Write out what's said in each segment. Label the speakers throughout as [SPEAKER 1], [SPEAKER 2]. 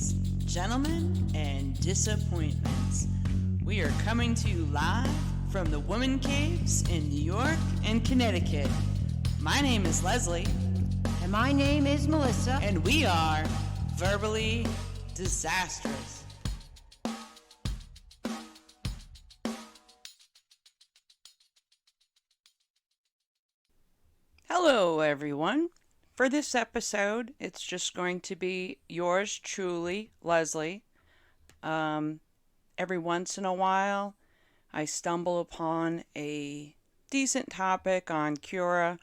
[SPEAKER 1] ladies, gentlemen, and disappointments. We are coming to you live from the Woman Caves in New York and Connecticut. My name is Leslie.
[SPEAKER 2] And my name is Melissa.
[SPEAKER 1] And we are verbally disastrous. Hello, everyone. For this episode, it's just going to be yours truly, Leslie. Every once in a while, I stumble upon a decent topic on Quora,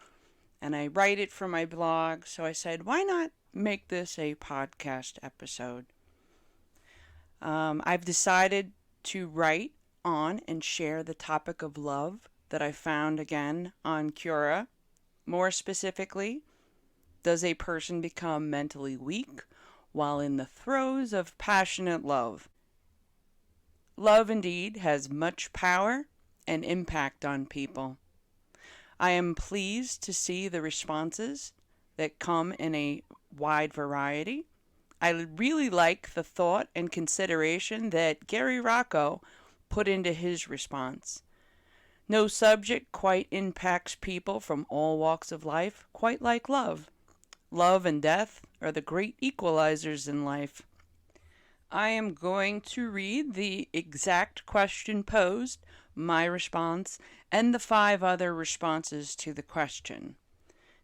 [SPEAKER 1] and I write it for my blog, so I said, why not make this a podcast episode? I've decided to write on and share the topic of love that I found again on Quora. More specifically, does a person become mentally weak while in the throes of passionate love? Love indeed has much power and impact on people. I am pleased to see the responses that come in a wide variety. I really like the thought and consideration that Gary Rocco put into his response. No subject quite impacts people from all walks of life quite like love. Love and death are the great equalizers in life. I am going to read the exact question posed, my response, and the 5 other responses to the question.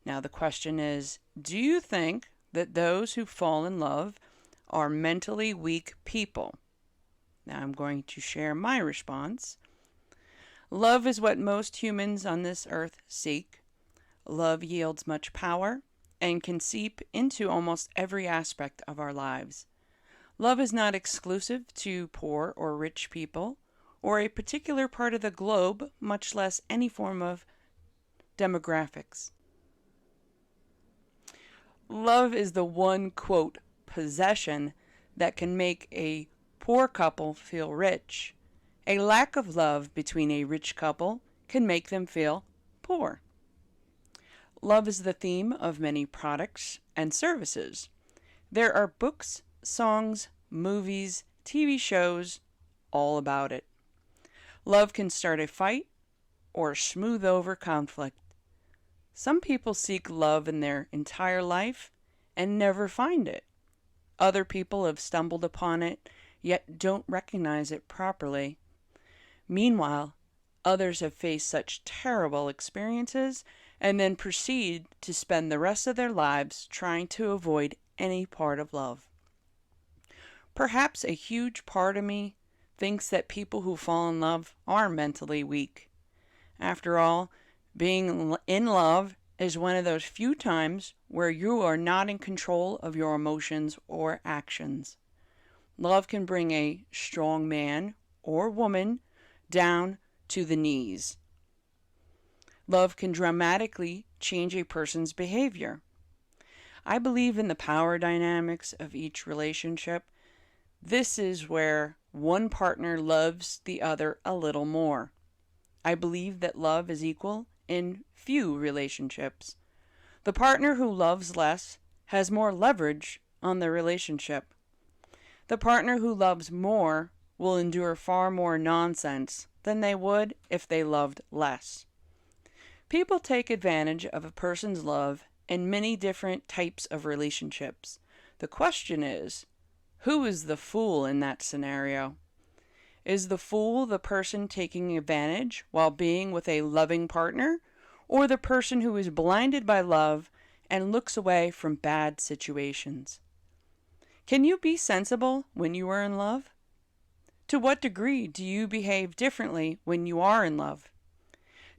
[SPEAKER 1] Now the question is, do you think that those who fall in love are mentally weak people? Now I'm going to share my response. Love is what most humans on this earth seek. Love yields much power and can seep into almost every aspect of our lives. Love is not exclusive to poor or rich people, or a particular part of the globe, much less any form of demographics. Love is the one, quote, possession that can make a poor couple feel rich. A lack of love between a rich couple can make them feel poor. Love is the theme of many products and services. There are books, songs, movies, TV shows, all about it. Love can start a fight or smooth over conflict. Some people seek love in their entire life and never find it. Other people have stumbled upon it, yet don't recognize it properly. Meanwhile, others have faced such terrible experiences and then proceed to spend the rest of their lives trying to avoid any part of love. Perhaps a huge part of me thinks that people who fall in love are mentally weak. After all, being in love is one of those few times where you are not in control of your emotions or actions. Love can bring a strong man or woman down to the knees. Love can dramatically change a person's behavior. I believe in the power dynamics of each relationship. This is where one partner loves the other a little more. I believe that love is equal in few relationships. The partner who loves less has more leverage on the relationship. The partner who loves more will endure far more nonsense than they would if they loved less. People take advantage of a person's love in many different types of relationships. The question is, who is the fool in that scenario? Is the fool the person taking advantage while being with a loving partner, or the person who is blinded by love and looks away from bad situations? Can you be sensible when you are in love? To what degree do you behave differently when you are in love?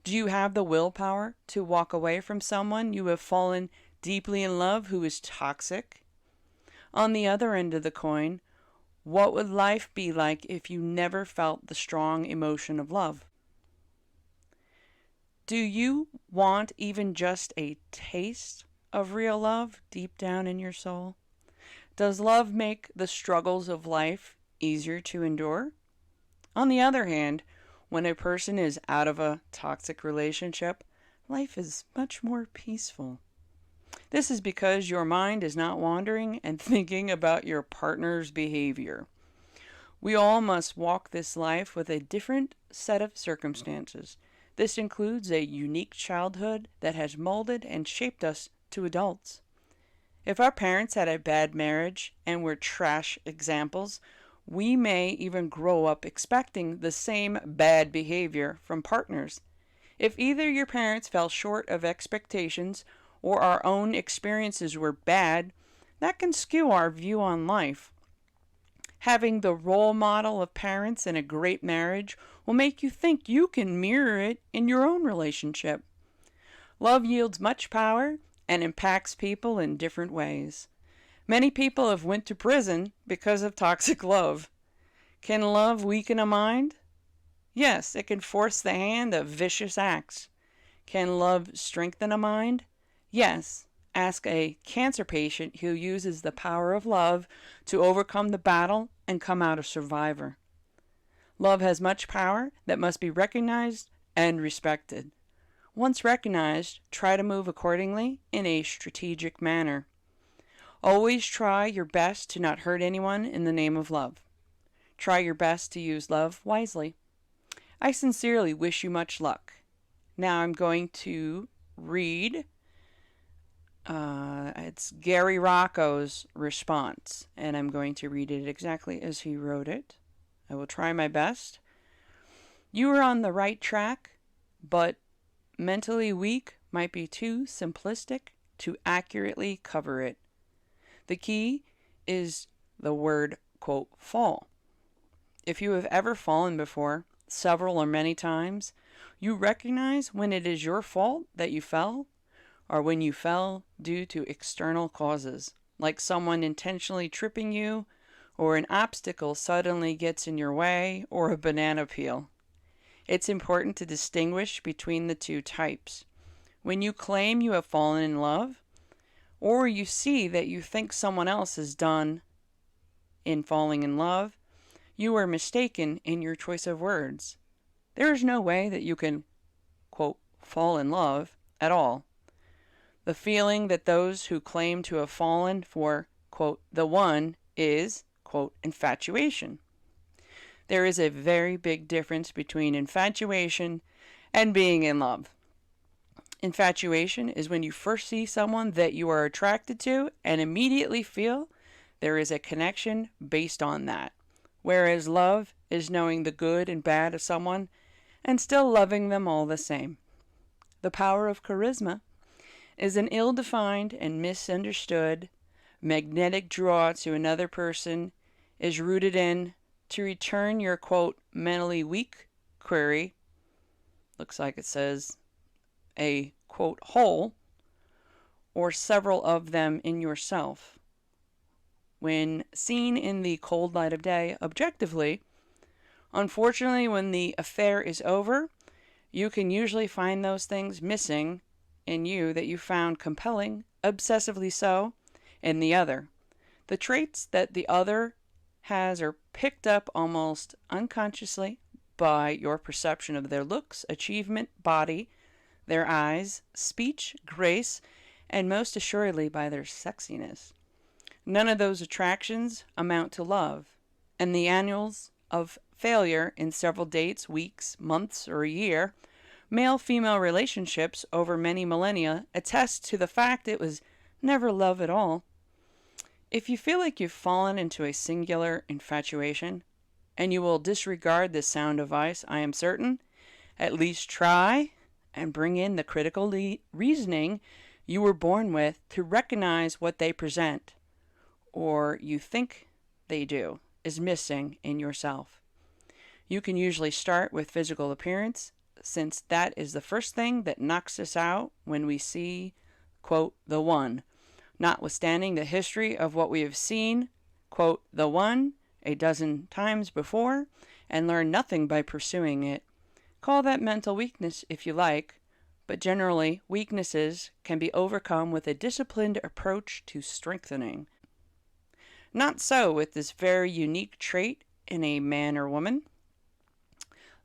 [SPEAKER 1] Do you have the willpower to walk away from someone you have fallen deeply in love who is toxic? On the other end of the coin, what would life be like if you never felt the strong emotion of love? Do you want even just a taste of real love deep down in your soul? Does love make the struggles of life easier to endure? On the other hand, when a person is out of a toxic relationship, life is much more peaceful. This is because your mind is not wandering and thinking about your partner's behavior. We all must walk this life with a different set of circumstances. This includes a unique childhood that has molded and shaped us to adults. If our parents had a bad marriage and were trash examples, we may even grow up expecting the same bad behavior from partners. If either your parents fell short of expectations or our own experiences were bad, that can skew our view on life. Having the role model of parents in a great marriage will make you think you can mirror it in your own relationship. Love yields much power and impacts people in different ways. Many people have went to prison because of toxic love. Can love weaken a mind? Yes, it can force the hand of vicious acts. Can love strengthen a mind? Yes. Ask a cancer patient who uses the power of love to overcome the battle and come out a survivor. Love has much power that must be recognized and respected. Once recognized, try to move accordingly in a strategic manner. Always try your best to not hurt anyone in the name of love. Try your best to use love wisely. I sincerely wish you much luck. Now I'm going to read it's Gary Rocco's response, and I'm going to read it exactly as he wrote it. I will try my best. You are on the right track, but mentally weak might be too simplistic to accurately cover it. The key is the word, quote, fall. If you have ever fallen before, several or many times, you recognize when it is your fault that you fell, or when you fell due to external causes, like someone intentionally tripping you, or an obstacle suddenly gets in your way, or a banana peel. It's important to distinguish between the two types. When you claim you have fallen in love, or you see that you think someone else has done in falling in love, you are mistaken in your choice of words. There is no way that you can, quote, fall in love at all. The feeling that those who claim to have fallen for, quote, the one is, quote, infatuation. There is a very big difference between infatuation and being in love. Infatuation is when you first see someone that you are attracted to and immediately feel there is a connection based on that. Whereas love is knowing the good and bad of someone and still loving them all the same. The power of charisma is an ill-defined and misunderstood magnetic draw to another person is rooted in to return your, quote, mentally weak query, looks like it says a, quote, hole, or several of them in yourself. When seen in the cold light of day, objectively, unfortunately, when the affair is over, you can usually find those things missing in you that you found compelling, obsessively so, in the other. The traits that the other has are picked up almost unconsciously by your perception of their looks, achievement, body, their eyes, speech, grace, and most assuredly by their sexiness. None of those attractions amount to love, and the annuals of failure in several dates, weeks, months, or a year, male-female relationships over many millennia attest to the fact it was never love at all. If you feel like you've fallen into a singular infatuation, and you will disregard this sound advice, I am certain, at least try and bring in the critical reasoning you were born with to recognize what they present, or you think they do, is missing in yourself. You can usually start with physical appearance, since that is the first thing that knocks us out when we see, quote, the one, notwithstanding the history of what we have seen, quote, the one, a dozen times before, and learn nothing by pursuing it. Call that mental weakness if you like, but generally weaknesses can be overcome with a disciplined approach to strengthening. Not so with this very unique trait in a man or woman.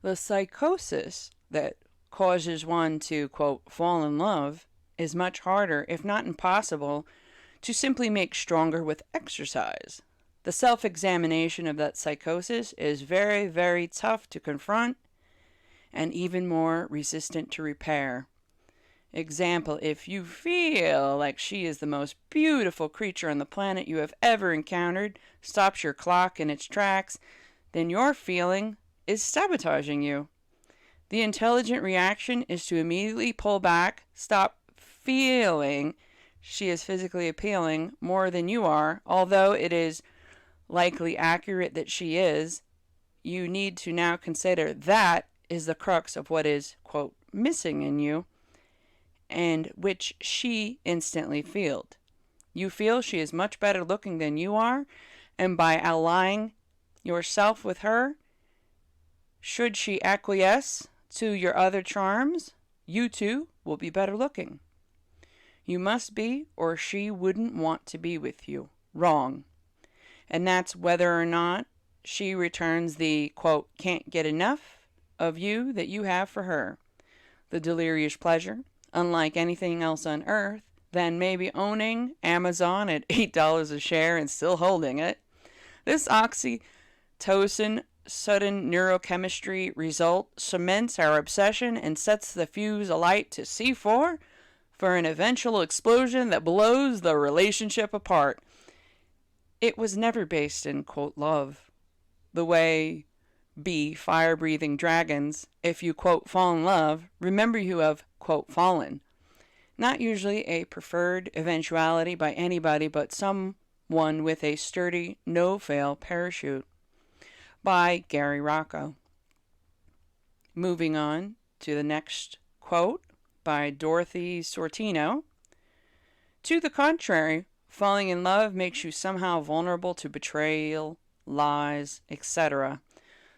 [SPEAKER 1] The psychosis that causes one to, quote, fall in love is much harder, if not impossible, to simply make stronger with exercise. The self examination of that psychosis is very, very tough to confront and even more resistant to repair. Example, if you feel like she is the most beautiful creature on the planet you have ever encountered, stops your clock in its tracks, then your feeling is sabotaging you. The intelligent reaction is to immediately pull back, stop feeling she is physically appealing more than you are, although it is likely accurate that she is. You need to now consider that is the crux of what is, quote, missing in you, and which she instantly feels. You feel she is much better looking than you are, and by allying yourself with her, should she acquiesce to your other charms, you too will be better looking. You must be, or she wouldn't want to be with you. Wrong. And that's whether or not she returns the, quote, can't get enough of you that you have for her. The delirious pleasure, unlike anything else on earth, than maybe owning Amazon at $8 a share and still holding it. This oxytocin sudden neurochemistry result cements our obsession and sets the fuse alight to C4 for an eventual explosion that blows the relationship apart. It was never based in, quote, love. The way fire-breathing dragons, if you, quote, fall in love, remember you have, quote, fallen. Not usually a preferred eventuality by anybody but someone with a sturdy, no-fail parachute. By Gary Rocco. Moving on to the next quote by Dorothy Sortino. To the contrary, falling in love makes you somehow vulnerable to betrayal, lies, etc.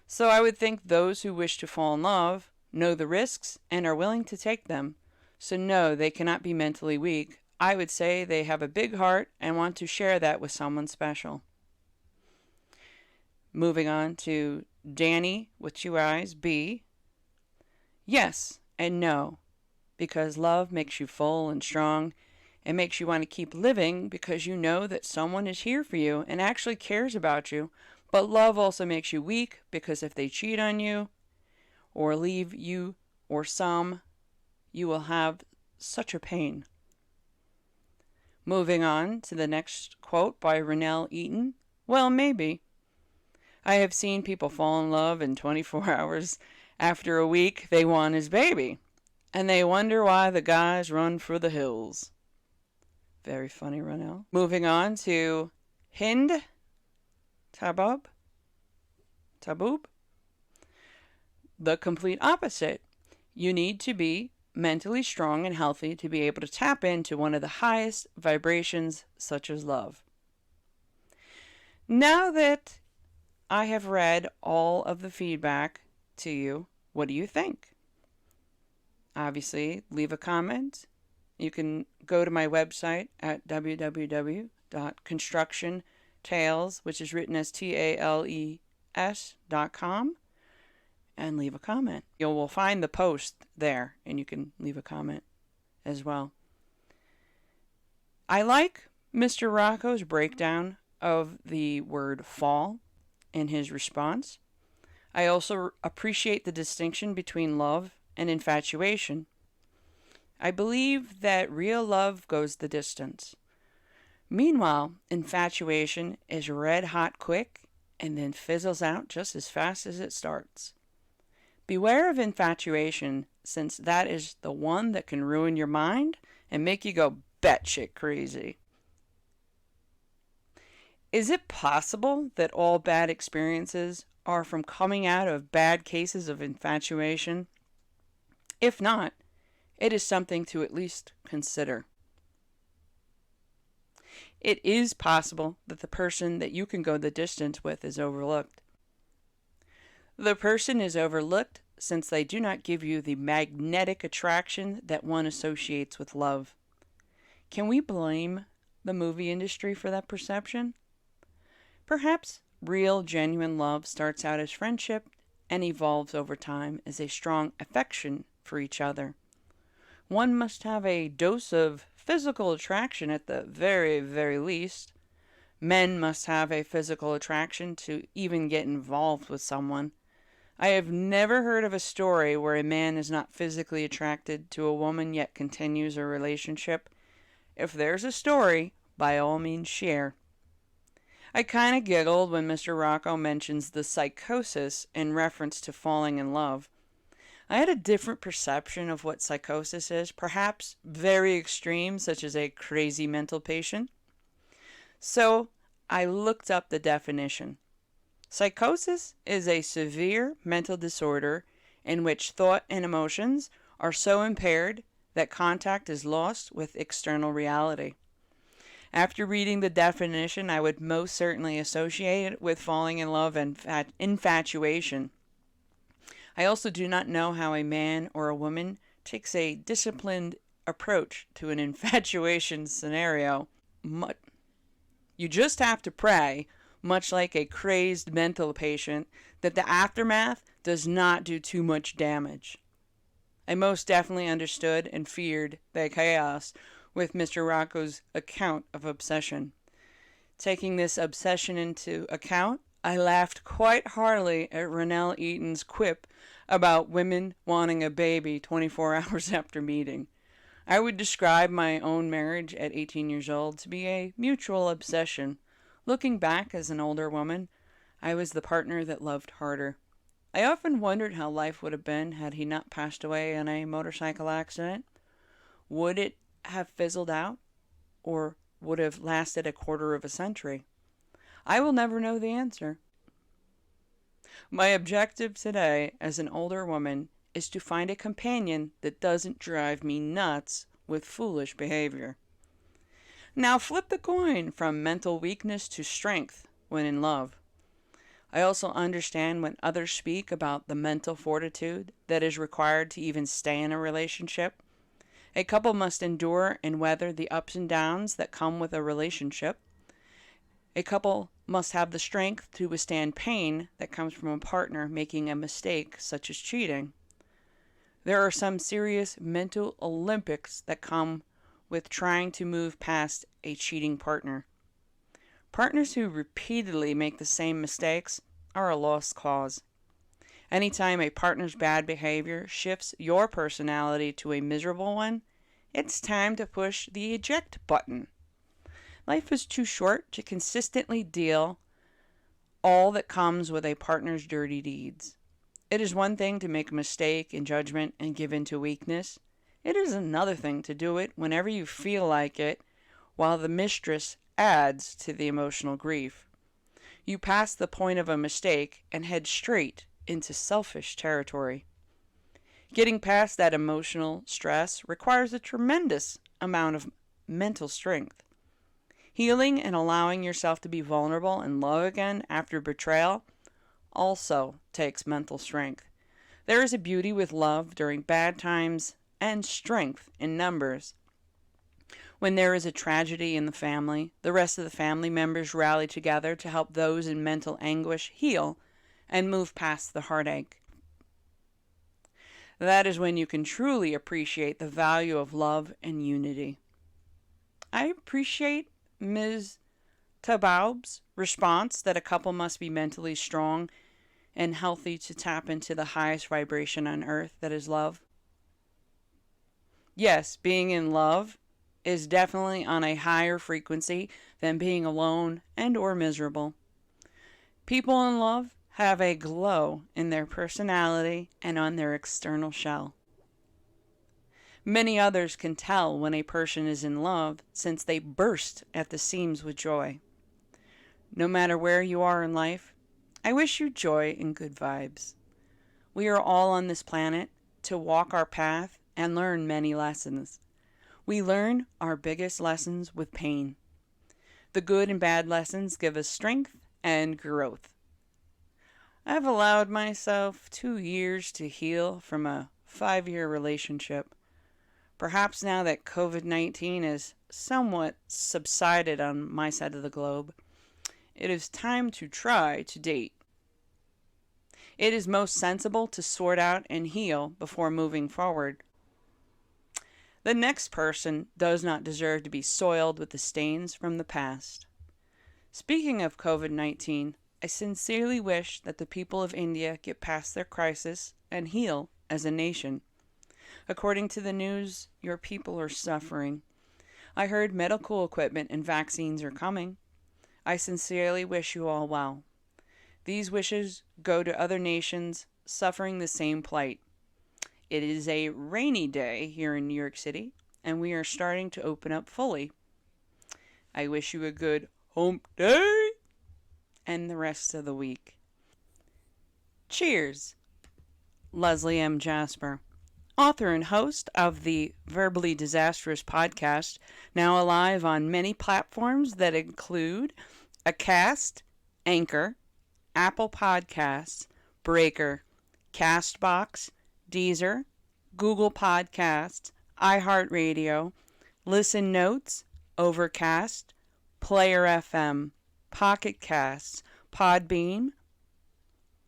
[SPEAKER 1] So I would think those who wish to fall in love know the risks and are willing to take them. So no, they cannot be mentally weak. I would say they have a big heart and want to share that with someone special. Moving on to Danny with 2 eyes, B. Yes and no, because love makes you full and strong. It makes you want to keep living because you know that someone is here for you and actually cares about you. But love also makes you weak because if they cheat on you or leave you or some, you will have such a pain. Moving on to the next quote by Renelle Eaton. Well, maybe. I have seen people fall in love in 24 hours. After a week, they want his baby. And they wonder why the guys run for the hills. Very funny, Renelle. Moving on to Hind Taboob. The complete opposite. You need to be mentally strong and healthy to be able to tap into one of the highest vibrations, such as love. Now that I have read all of the feedback to you, what do you think? Obviously, leave a comment. You can go to my website at www.constructiontales, which is written as TALES.com, and leave a comment. You will find the post there, and you can leave a comment as well. I like Mr. Rocco's breakdown of the word fall in his response. I also appreciate the distinction between love and infatuation. I believe that real love goes the distance. Meanwhile, infatuation is red hot quick and then fizzles out just as fast as it starts. Beware of infatuation, since that is the one that can ruin your mind and make you go batshit crazy. Is it possible that all bad experiences are from coming out of bad cases of infatuation? If not, it is something to at least consider. It is possible that the person that you can go the distance with is overlooked. The person is overlooked since they do not give you the magnetic attraction that one associates with love. Can we blame the movie industry for that perception? Perhaps real, genuine love starts out as friendship and evolves over time as a strong affection for each other. One must have a dose of physical attraction at the very, very least. Men must have a physical attraction to even get involved with someone. I have never heard of a story where a man is not physically attracted to a woman yet continues a relationship. If there's a story, by all means share. I kind of giggled when Mr. Rocco mentions the psychosis in reference to falling in love. I had a different perception of what psychosis is, perhaps very extreme, such as a crazy mental patient. So I looked up the definition. Psychosis is a severe mental disorder in which thought and emotions are so impaired that contact is lost with external reality. After reading the definition, I would most certainly associate it with falling in love and infatuation. I also do not know how a man or a woman takes a disciplined approach to an infatuation scenario. You just have to pray, much like a crazed mental patient, that the aftermath does not do too much damage. I most definitely understood and feared the chaos with Mr. Rocco's account of obsession. Taking this obsession into account, I laughed quite heartily at Ronell Eaton's quip about women wanting a baby 24 hours after meeting. I would describe my own marriage at 18 years old to be a mutual obsession. Looking back as an older woman, I was the partner that loved harder. I often wondered how life would have been had he not passed away in a motorcycle accident. Would it have fizzled out, or would have lasted a quarter of a century? I will never know the answer. My objective today as an older woman is to find a companion that doesn't drive me nuts with foolish behavior. Now flip the coin from mental weakness to strength when in love. I also understand when others speak about the mental fortitude that is required to even stay in a relationship. A couple must endure and weather the ups and downs that come with a relationship. A couple must have the strength to withstand pain that comes from a partner making a mistake, such as cheating. There are some serious mental Olympics that come with trying to move past a cheating partner. Partners who repeatedly make the same mistakes are a lost cause. Anytime a partner's bad behavior shifts your personality to a miserable one, it's time to push the eject button. Life is too short to consistently deal all that comes with a partner's dirty deeds. It is one thing to make a mistake in judgment and give in to weakness. It is another thing to do it whenever you feel like it, while the mistress adds to the emotional grief. You pass the point of a mistake and head straight into selfish territory. Getting past that emotional stress requires a tremendous amount of mental strength. Healing and allowing yourself to be vulnerable and love again after betrayal also takes mental strength. There is a beauty with love during bad times and strength in numbers. When there is a tragedy in the family, the rest of the family members rally together to help those in mental anguish heal and move past the heartache. That is when you can truly appreciate the value of love and unity. I appreciate Ms. Tabaub's response that a couple must be mentally strong and healthy to tap into the highest vibration on earth, that is love. Yes, being in love is definitely on a higher frequency than being alone and or miserable. People in love have a glow in their personality and on their external shell. Many others can tell when a person is in love since they burst at the seams with joy. No matter where you are in life, I wish you joy and good vibes. We are all on this planet to walk our path and learn many lessons. We learn our biggest lessons with pain. The good and bad lessons give us strength and growth. I've allowed myself 2 years to heal from a 5-year relationship. Perhaps now that COVID-19 is somewhat subsided on my side of the globe, it is time to try to date. It is most sensible to sort out and heal before moving forward. The next person does not deserve to be soiled with the stains from the past. Speaking of COVID-19, I sincerely wish that the people of India get past their crisis and heal as a nation. According to the news, your people are suffering. I heard medical equipment and vaccines are coming. I sincerely wish you all well. These wishes go to other nations suffering the same plight. It is a rainy day here in New York City, and we are starting to open up fully. I wish you a good hump day and the rest of the week. Cheers. Leslie M. Jasper, author and host of the Verbally Disastrous podcast, now alive on many platforms that include Acast, Anchor, Apple Podcasts, Breaker, Castbox, Deezer, Google Podcasts, iHeartRadio, Listen Notes, Overcast, Player FM, Pocket Casts, Podbean,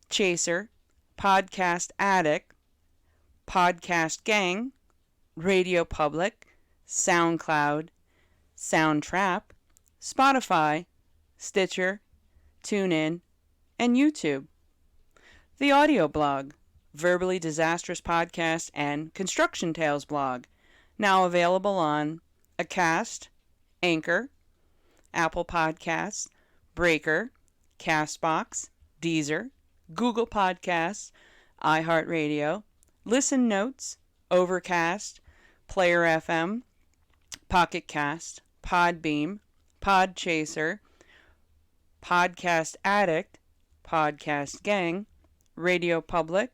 [SPEAKER 1] Chaser, Podcast Addict, Podcast Gang, Radio Public, SoundCloud, Soundtrap, Spotify, Stitcher, TuneIn, and YouTube. The audio blog, Verbally Disastrous Podcast, and Construction Tales blog, now available on Acast, Anchor, Apple Podcasts, Breaker, Castbox, Deezer, Google Podcasts, iHeartRadio, Listen Notes, Overcast, Player FM, Pocket Cast, Podbeam, Podchaser, Podcast Addict, Podcast Gang, Radio Public,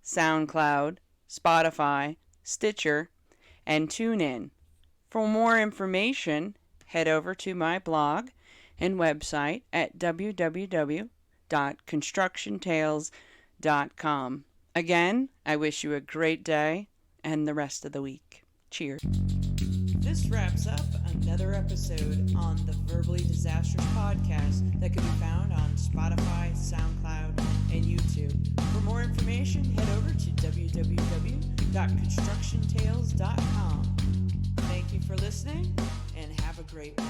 [SPEAKER 1] SoundCloud, Spotify, Stitcher, and TuneIn. For more information, head over to my blog and website at www.constructiontales.com. Again, I wish you a great day and the rest of the week. Cheers. This wraps up another episode on the Verbally Disastrous podcast that can be found on Spotify, SoundCloud, and YouTube. For more information, head over to www.constructiontales.com. Thank you for listening, and have a great one.